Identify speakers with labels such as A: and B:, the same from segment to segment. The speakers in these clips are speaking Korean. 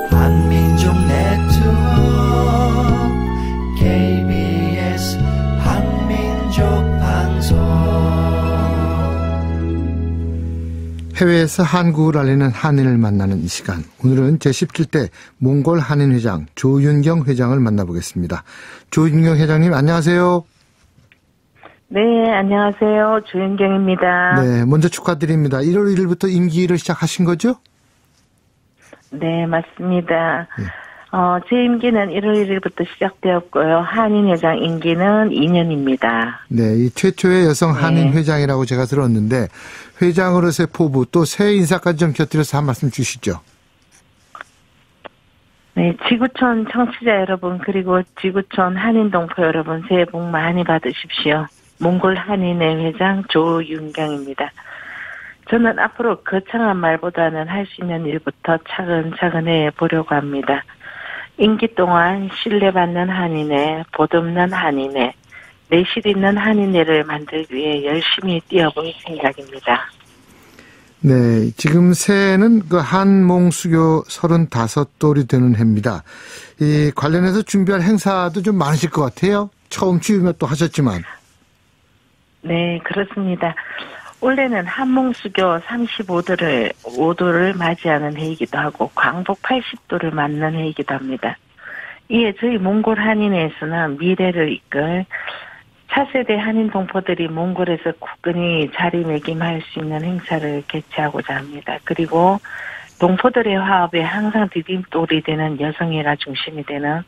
A: 한민족 네트워크 KBS 한민족 방송.
B: 해외에서 한국을 알리는 한인을 만나는 이 시간. 오늘은 제17대 몽골 한인회장 조윤경 회장을 만나보겠습니다. 조윤경 회장님 안녕하세요.
C: 네, 안녕하세요. 조윤경입니다.
B: 네, 먼저 축하드립니다. 1월 1일부터 임기를 시작하신 거죠?
C: 네, 맞습니다.
B: 네.
C: 제 임기는 1월 1일부터 시작되었고요. 한인회장 임기는 2년입니다.
B: 네, 이 최초의 여성 한인회장이라고 제가 들었는데 회장으로서의 포부 또 새 인사까지 좀 곁들여서 한 말씀 주시죠.
C: 네, 지구촌 청취자 여러분 그리고 지구촌 한인동포 여러분 새해 복 많이 받으십시오. 몽골 한인회 회장 조윤경입니다. 저는 앞으로 거창한 말보다는 할 수 있는 일부터 차근차근 해보려고 합니다. 임기 동안 신뢰받는 한인회, 보듬는 한인회, 내실 있는 한인회를 만들기 위해 열심히 뛰어볼 생각입니다.
B: 네, 지금 새해는 그 한몽수교 35돌이 되는 해입니다. 이 관련해서 준비할 행사도 좀 많으실 것 같아요. 처음 취임을 또 하셨지만.
C: 네, 그렇습니다. 올해는 한몽수교 35도를 맞이하는 해이기도 하고 광복 80도를 맞는 해이기도 합니다. 이에 저희 몽골 한인회에서는 미래를 이끌 차세대 한인 동포들이 몽골에서 굳건히 자리매김할 수 있는 행사를 개최하고자 합니다. 그리고 동포들의 화합에 항상 디딤돌이 되는 여성회가 중심이 되는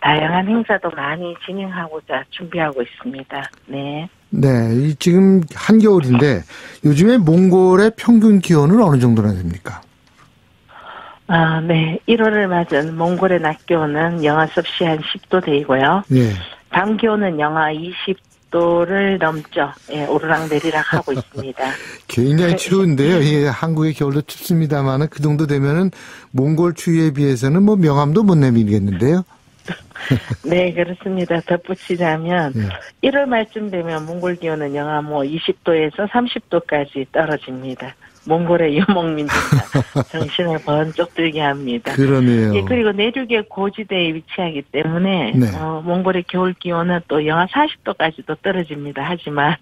C: 다양한 행사도 많이 진행하고자 준비하고 있습니다. 네.
B: 네, 지금 한겨울인데 요즘에 몽골의 평균 기온은 어느 정도나 됩니까?
C: 네. 1월을 맞은 몽골의 낮 기온은 영하 섭씨 한 10도 되고요.
B: 네.
C: 밤 기온은 영하 20도를 넘죠. 예, 오르락내리락 하고 있습니다.
B: 굉장히 추운데요. 예, 한국의 겨울도 춥습니다만 그 정도 되면은 몽골 추위에 비해서는 뭐 명함도 못 내밀겠는데요.
C: 네, 그렇습니다. 덧붙이자면 1월 말쯤 되면 몽골 기온은 영하 20도에서 30도까지 떨어집니다. 몽골의 유목민들과 정신을 번쩍 들게 합니다.
B: 그러네요.
C: 예, 그리고 내륙의 고지대에 위치하기 때문에
B: 네.
C: 몽골의 겨울 기온은 또 영하 40도까지도 떨어집니다. 하지만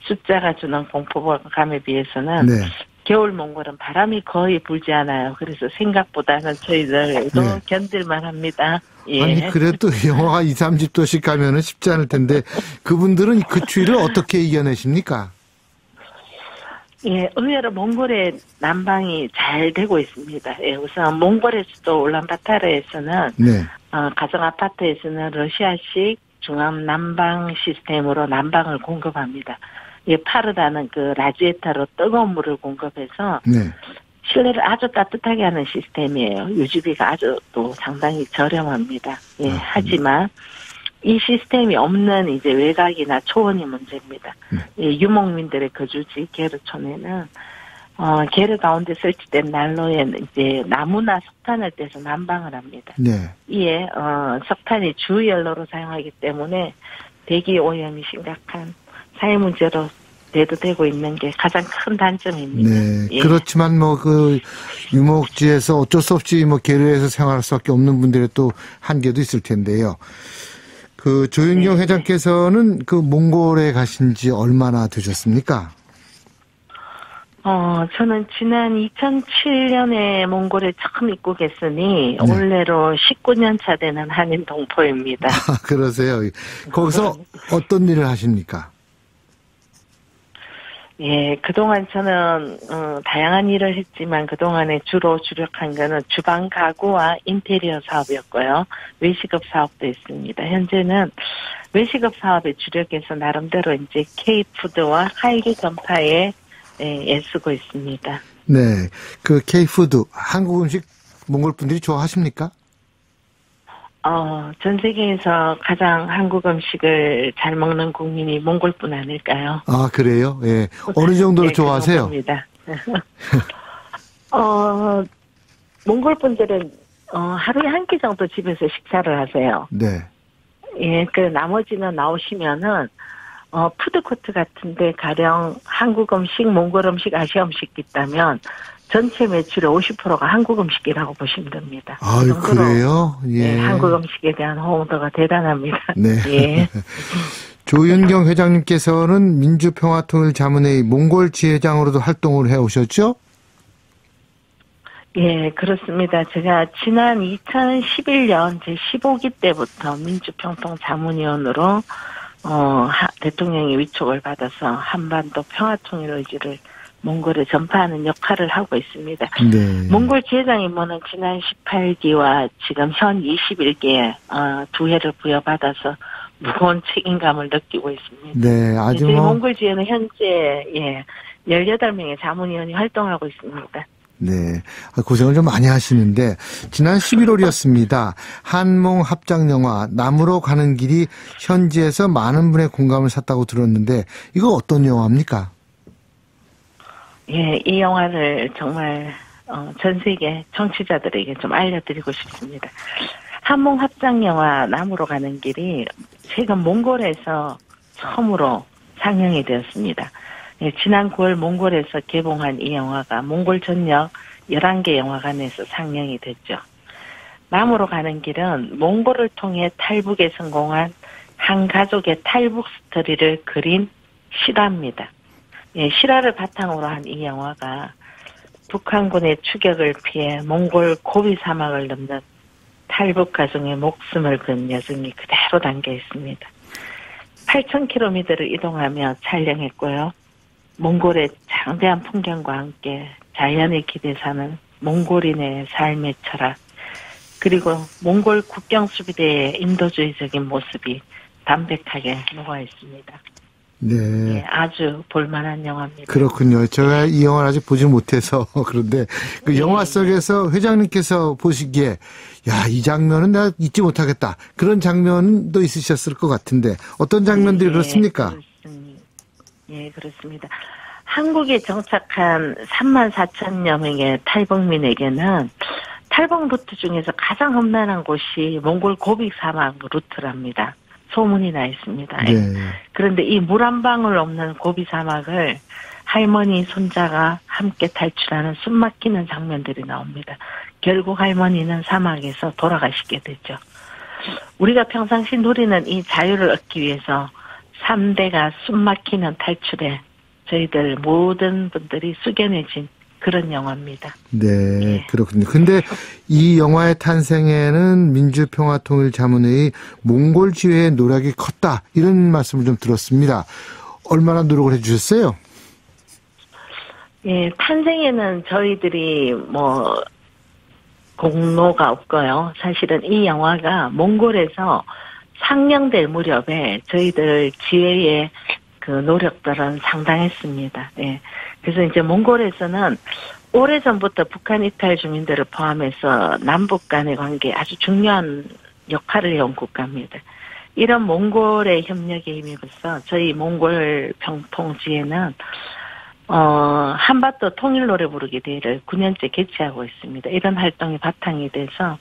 C: 숫자가 주는 공포감에 비해서는
B: 네.
C: 겨울 몽골은 바람이 거의 불지 않아요. 그래서 생각보다는 저희들도 견딜만 합니다. 예.
B: 아니 그래도 영하가 20, 30도씩 가면은 쉽지 않을 텐데 그분들은 그 추위를 어떻게 이겨내십니까?
C: 예, 의외로 몽골의 난방이 잘 되고 있습니다. 예, 우선 몽골의 수도 울란바타르에서는 가정 아파트에서는 러시아식 중앙 난방 시스템으로 난방을 공급합니다. 예, 파르다는 그 라지에타로 뜨거운 물을 공급해서 실내를 아주 따뜻하게 하는 시스템이에요. 유지비가 아주 또 상당히 저렴합니다. 예, 하지만 이 시스템이 없는 이제 외곽이나 초원이 문제입니다. 예, 유목민들의 거주지 게르촌에는 게르 가운데 설치된 난로에 이제 나무나 석탄을 떼서 난방을 합니다. 이에 석탄이 주연료로 사용하기 때문에 대기 오염이 심각한 사회 문제로 대두되고 있는 게 가장 큰 단점입니다.
B: 네.
C: 예.
B: 그렇지만 뭐 그 유목지에서 어쩔 수 없이 뭐 게르에서 생활할 수밖에 없는 분들의 또 한계도 있을 텐데요. 그 조윤경 회장께서는 그 몽골에 가신 지 얼마나 되셨습니까?
C: 저는 지난 2007년에 몽골에 처음 입국했으니 올해로 19년 차 되는 한인 동포입니다.
B: 그러세요. 거기서 어떤 일을 하십니까?
C: 예, 그동안 저는 다양한 일을 했지만 그동안에 주로 주력한 거는 주방 가구와 인테리어 사업이었고요. 외식업 사업도 했습니다. 현재는 외식업 사업에 주력해서 나름대로 이제 K푸드와 한류 전파에 애쓰고 있습니다.
B: 네, 그 K푸드 한국 음식 몽골 분들이 좋아하십니까?
C: 전 세계에서 가장 한국 음식을 잘 먹는 국민이 몽골뿐 아닐까요?
B: 아, 그래요? 예. 어느 정도로 좋아하세요?
C: 네, 몽골 분들은 하루에 한 끼 정도 집에서 식사를 하세요.
B: 네.
C: 예, 그 나머지는 나오시면은 푸드코트 같은데 가령 한국 음식, 몽골 음식, 아시아 음식 있다면 전체 매출의 50%가 한국 음식이라고 보시면 됩니다.
B: 아유, 그래요? 예.
C: 네, 한국 음식에 대한 호응도가 대단합니다.
B: 네.
C: 예.
B: 조윤경 회장님께서는 민주평화통일자문회의 몽골 지회장으로도 활동을 해오셨죠?
C: 예, 그렇습니다. 제가 지난 2011년 제 15기 때부터 민주평통자문위원으로 대통령의 위촉을 받아서 한반도 평화통일 의지를 몽골에 전파하는 역할을 하고 있습니다.
B: 네.
C: 몽골 지회장 임무는 지난 18기와 지금 현 21기에 두 해를 부여받아서 무거운 책임감을 느끼고 있습니다.
B: 네, 아주
C: 저희 몽골 지회는 현재 18명의 자문위원이 활동하고 있습니다.
B: 네, 고생을 좀 많이 하시는데 지난 11월이었습니다. 한몽 합작 영화 남으로 가는 길이 현지에서 많은 분의 공감을 샀다고 들었는데 이거 어떤 영화입니까?
C: 예, 이 영화를 정말 전 세계 청취자들에게 좀 알려드리고 싶습니다. 한몽 합작 영화 남으로 가는 길이 최근 몽골에서 처음으로 상영이 되었습니다. 예, 지난 9월 몽골에서 개봉한 이 영화가 몽골 전역 11개 영화관에서 상영이 됐죠. 남으로 가는 길은 몽골을 통해 탈북에 성공한 한 가족의 탈북 스토리를 그린 실화입니다. 예, 실화를 바탕으로 한 이 영화가 북한군의 추격을 피해 몽골 고비 사막을 넘는 탈북 가정의 목숨을 건 여정이 그대로 담겨 있습니다. 8,000km를 이동하며 촬영했고요. 몽골의 장대한 풍경과 함께 자연의 기대 사는 몽골인의 삶의 철학, 그리고 몽골 국경수비대의 인도주의적인 모습이 담백하게 녹아 있습니다.
B: 네.
C: 예, 아주 볼만한 영화입니다.
B: 그렇군요. 제가 이 영화를 아직 보지 못해서 그런데 그 영화 속에서 회장님께서 보시기에 야, 이 장면은 내가 잊지 못하겠다. 그런 장면도 있으셨을 것 같은데 어떤 장면들이 그렇습니까?
C: 예, 그렇습니다. 한국에 정착한 34,000여 명의 탈북민에게는 탈북 루트 중에서 가장 험난한 곳이 몽골 고비 사막 루트랍니다. 소문이 나 있습니다.
B: 네.
C: 그런데 이 물 한 방울 없는 고비 사막을 할머니, 손자가 함께 탈출하는 숨막히는 장면들이 나옵니다. 결국 할머니는 사막에서 돌아가시게 되죠. 우리가 평상시 누리는 이 자유를 얻기 위해서 3대가 숨막히는 탈출에 저희들 모든 분들이 숙연해진 그런 영화입니다.
B: 네,
C: 예.
B: 그렇군요. 근데 이 영화의 탄생에는 민주평화통일자문회의 몽골 지회의 노력이 컸다. 이런 말씀을 좀 들었습니다. 얼마나 노력을 해주셨어요?
C: 예, 탄생에는 저희들이 공로가 없고요. 사실은 이 영화가 몽골에서 상영될 무렵에 저희들 지회의 그 노력들은 상당했습니다. 예. 그래서 이제 몽골에서는 오래전부터 북한 이탈 주민들을 포함해서 남북 간의 관계에 아주 중요한 역할을 해온 국가입니다. 이런 몽골의 협력에 힘입어서 저희 몽골 평통지회는 한반도 통일 노래 부르기 대회를 9년째 개최하고 있습니다. 이런 활동이 바탕이 돼서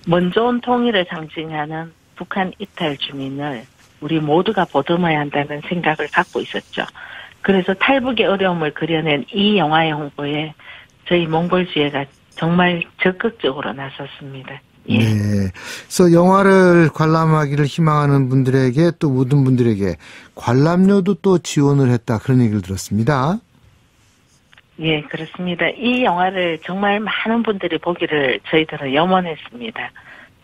C: 먼저 온 통일을 상징하는 북한 이탈 주민을 우리 모두가 보듬어야 한다는 생각을 갖고 있었죠. 그래서 탈북의 어려움을 그려낸 이 영화의 홍보에 저희 몽골 지회가 정말 적극적으로 나섰습니다. 예.
B: 네. 그래서 영화를 관람하기를 희망하는 분들에게 또 모든 분들에게 관람료도 또 지원을 했다. 그런 얘기를 들었습니다.
C: 예, 그렇습니다. 이 영화를 정말 많은 분들이 보기를 저희들은 염원했습니다.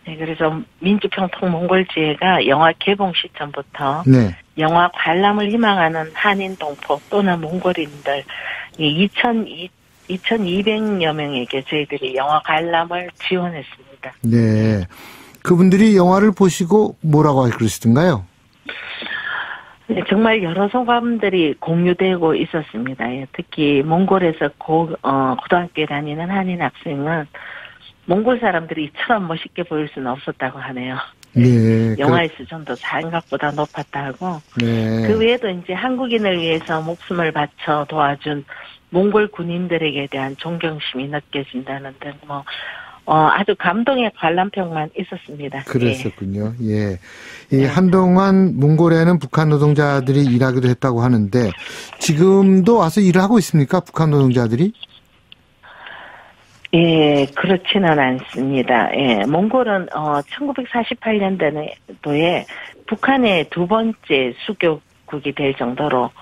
C: 네, 그래서 민주평통 몽골지회가 영화 개봉 시점부터
B: 네.
C: 영화 관람을 희망하는 한인 동포 또는 몽골인들 2,200여 명에게 저희들이 영화 관람을 지원했습니다.
B: 네. 그분들이 영화를 보시고 뭐라고 그러시던가요?
C: 네, 정말 여러 소감들이 공유되고 있었습니다. 예, 특히 몽골에서 고등학교에 다니는 한인 학생은 몽골 사람들이 이처럼 멋있게 보일 수는 없었다고 하네요.
B: 네.
C: 영화의 수준도 생각보다 높았다고.
B: 네.
C: 그 외에도 이제 한국인을 위해서 목숨을 바쳐 도와준 몽골 군인들에게 대한 존경심이 느껴진다는 등 아주 감동의 관람평만 있었습니다.
B: 그랬었군요. 예. 예. 한동안 몽골에는 북한 노동자들이 일하기도 했다고 하는데 지금도 와서 일을 하고 있습니까? 북한 노동자들이?
C: 예, 그렇지는 않습니다. 예, 몽골은 1948년도에 북한의 두 번째 수교국이 될 정도로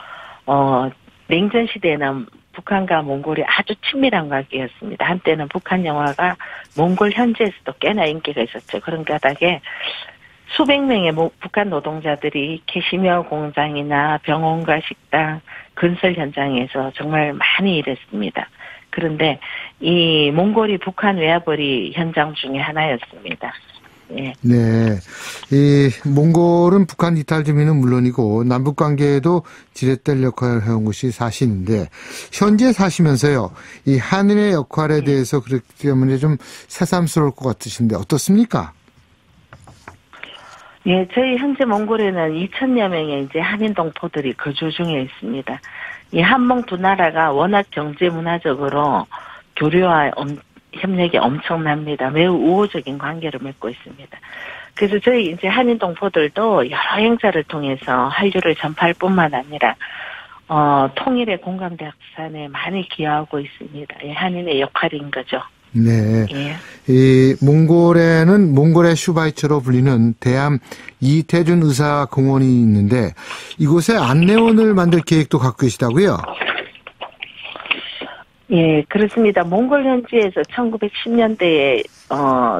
C: 냉전 시대에는 북한과 몽골이 아주 친밀한 관계였습니다. 한때는 북한 영화가 몽골 현지에서도 꽤나 인기가 있었죠. 그런 까닭에 수백 명의 북한 노동자들이 캐시미어 공장이나 병원과 식당, 건설 현장에서 정말 많이 일했습니다. 그런데 이 몽골이 북한 외화벌이 현장 중에 하나였습니다. 예.
B: 네. 이 몽골은 북한 이탈 주민은 물론이고 남북 관계에도 지렛대 역할을 해온 것이 사실인데 현재 사시면서요. 이 한인의 역할에 대해서 그렇기 때문에 좀 새삼스러울 것 같으신데 어떻습니까?
C: 예, 저희 현재 몽골에는 2,000여 명의 이제 한인 동포들이 거주 중에 있습니다. 이 한몽 두 나라가 워낙 경제 문화적으로 교류와 협력이 엄청납니다. 매우 우호적인 관계를 맺고 있습니다. 그래서 저희 이제 한인 동포들도 여러 행사를 통해서 한류를 전파할 뿐만 아니라 통일의 공감대 확산에 많이 기여하고 있습니다. 예, 한인의 역할인 거죠.
B: 네.
C: 예.
B: 이 몽골에는 몽골의 슈바이처로 불리는 대암 이태준 의사공원이 있는데 이곳에 안내원을 만들 계획도 갖고 계시다고요?
C: 예, 그렇습니다. 몽골 현지에서 1910년대에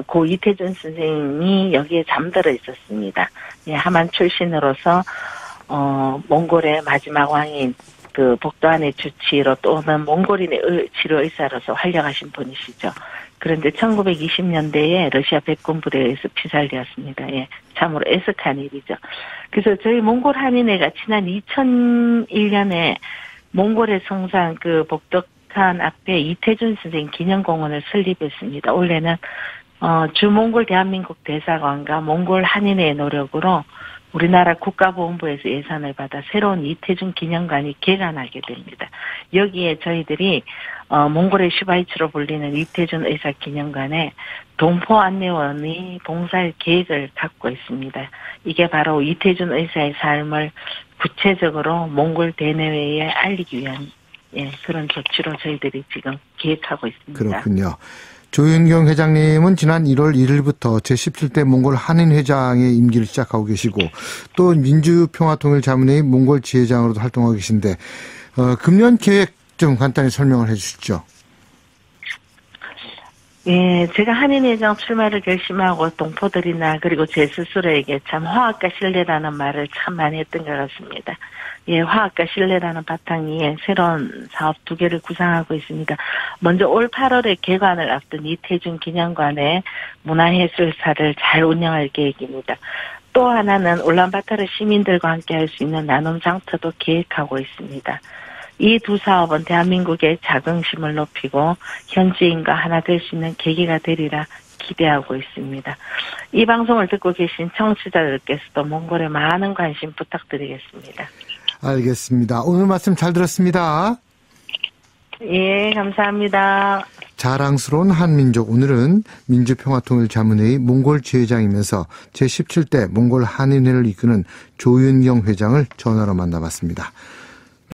C: 고 이태준 선생님이 여기에 잠들어 있었습니다. 예, 하만 출신으로서 몽골의 마지막 왕인 그 복도안의 주치로 또는 몽골인의 치료 의사로서 활약하신 분이시죠. 그런데 1920년대에 러시아 백군 부대에 의해서 피살되었습니다. 예, 참으로 애석한 일이죠. 그래서 저희 몽골 한인회가 지난 2001년에 몽골의 성산 그 복덕한 앞에 이태준 선생 기념공원을 설립했습니다. 올해는 주몽골 대한민국 대사관과 몽골 한인회의 노력으로 우리나라 국가보훈부에서 예산을 받아 새로운 이태준 기념관이 개관하게 됩니다. 여기에 저희들이 몽골의 슈바이츠로 불리는 이태준 의사 기념관에 동포 안내원이 봉사할 계획을 갖고 있습니다. 이게 바로 이태준 의사의 삶을 구체적으로 몽골 대내외에 알리기 위한 그런 조치로 저희들이 지금 계획하고 있습니다.
B: 그렇군요. 조윤경 회장님은 지난 1월 1일부터 제17대 몽골 한인회장의 임기를 시작하고 계시고 또 민주평화통일자문회의 몽골 지회장으로도 활동하고 계신데 금년 계획 좀 간단히 설명을 해 주시죠.
C: 예, 제가 한인회장 출마를 결심하고 동포들이나 그리고 제 스스로에게 참 화합과 신뢰라는 말을 참 많이 했던 것 같습니다. 예, 화합과 신뢰라는 바탕 위에 새로운 사업 2개를 구상하고 있습니다. 먼저 올 8월에 개관을 앞둔 이태준 기념관의 문화예술사를 잘 운영할 계획입니다. 또 하나는 울란바토르 시민들과 함께 할 수 있는 나눔 장터도 계획하고 있습니다. 이 두 사업은 대한민국의 자긍심을 높이고 현지인과 하나 될 수 있는 계기가 되리라 기대하고 있습니다. 이 방송을 듣고 계신 청취자들께서도 몽골에 많은 관심 부탁드리겠습니다.
B: 알겠습니다. 오늘 말씀 잘 들었습니다.
C: 예, 감사합니다.
B: 자랑스러운 한민족. 오늘은 민주평화통일자문회의 몽골 지회장이면서 제17대 몽골 한인회를 이끄는 조윤경 회장을 전화로 만나봤습니다.